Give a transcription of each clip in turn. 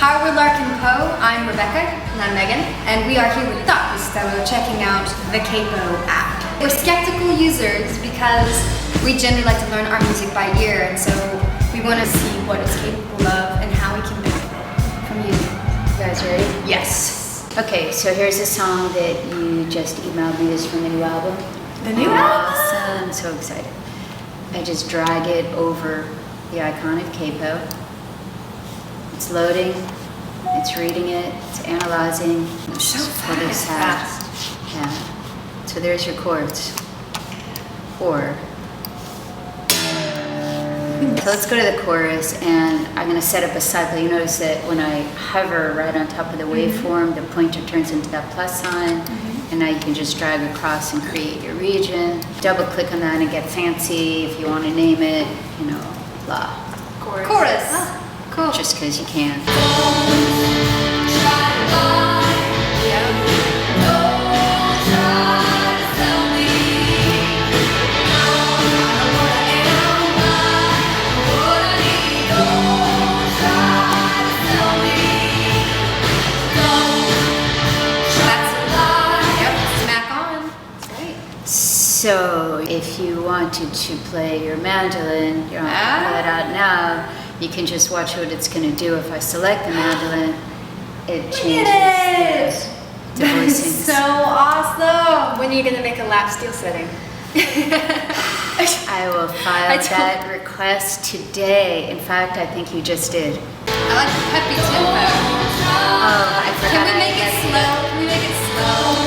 Hi, we're Larkin Poe. I'm Rebecca. And I'm Megan. And we are here with Costello checking out the Capo app. We're skeptical users because we generally like to learn our music by ear, and so we want to see what it's capable of and how we can benefit from using it. You guys ready? Yes. Okay, so here's a song that you just emailed me. This is from the new album. The new album? Awesome. I'm so excited. I just drag it over the icon of Capo. It's loading, it's reading it, it's analyzing. It's so fast. Yeah. So there's your chords. Or. So let's go to the chorus, and I'm going to set up a cycle. You notice that when I hover right on top of the waveform, the pointer turns into that plus sign, and now you can just drag across and create your region. Double click on that and get fancy if you want to name it, you know, blah. Chorus. Ah, cool. just because you can. So if you wanted to play your mandolin, you don't have to pull it out now. You can just watch what it's going to do. If I select the mandolin, it changes the voicing. So awesome! When are you going to make a lap steel setting? I will file that request today. In fact, I think you just did. I like the peppy tempo. Oh, I forgot. Can we make it slow? Can we make it slow?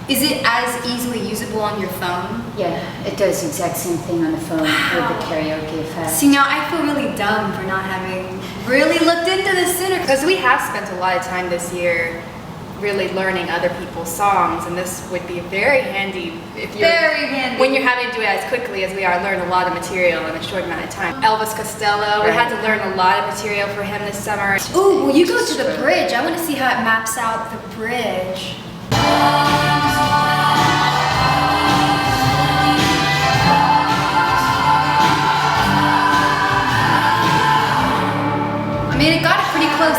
Is it as easily usable on your phone? Yeah, it does the exact same thing on the phone with the karaoke effect. See, now I feel really dumb for not having really looked into this sooner. Because we have spent a lot of time this year really learning other people's songs, and this would be very handy if you're when you're having to do it as quickly as we are, learn a lot of material in a short amount of time. Elvis Costello, we had to learn a lot of material for him this summer. Ooh, well, you go to the bridge. I want to see how it maps out the bridge. I mean, it got it pretty close.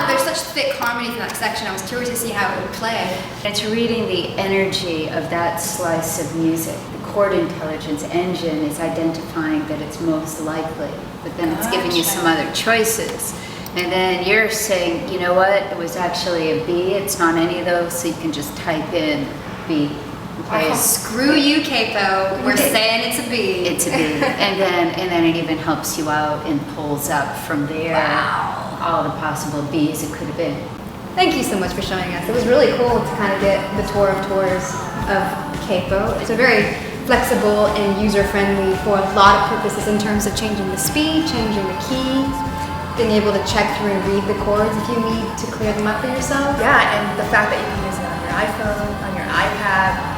There's such thick harmonies in that section. I was curious to see how it would play. It's reading the energy of that slice of music. The chord intelligence engine is identifying that it's most likely, but then it's giving you some other choices. And then you're saying, you know what, it was actually a B, it's not any of those, so you can just type in B. Oh, screw you, Capo. We're saying it's a B. It's a B. and then it even helps you out and pulls up from there all the possible B's it could have been. Thank you so much for showing us. It was really cool to kind of get the tour of tours of Capo. It's a very flexible and user-friendly for a lot of purposes in terms of changing the speed, changing the keys, being able to check through and read the chords if you need to clear them up for yourself. Yeah, and the fact that you can use it on your iPhone, on your iPad,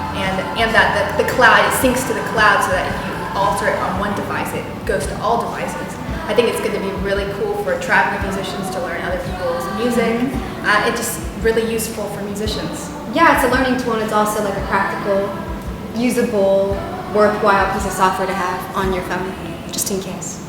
and that the cloud, it syncs to the cloud so that if you alter it on one device, it goes to all devices. I think it's going to be really cool for traveling musicians to learn other people's music. It's just really useful for musicians. Yeah, it's a learning tool, and it's also like a practical, usable, worthwhile piece of software to have on your phone, just in case.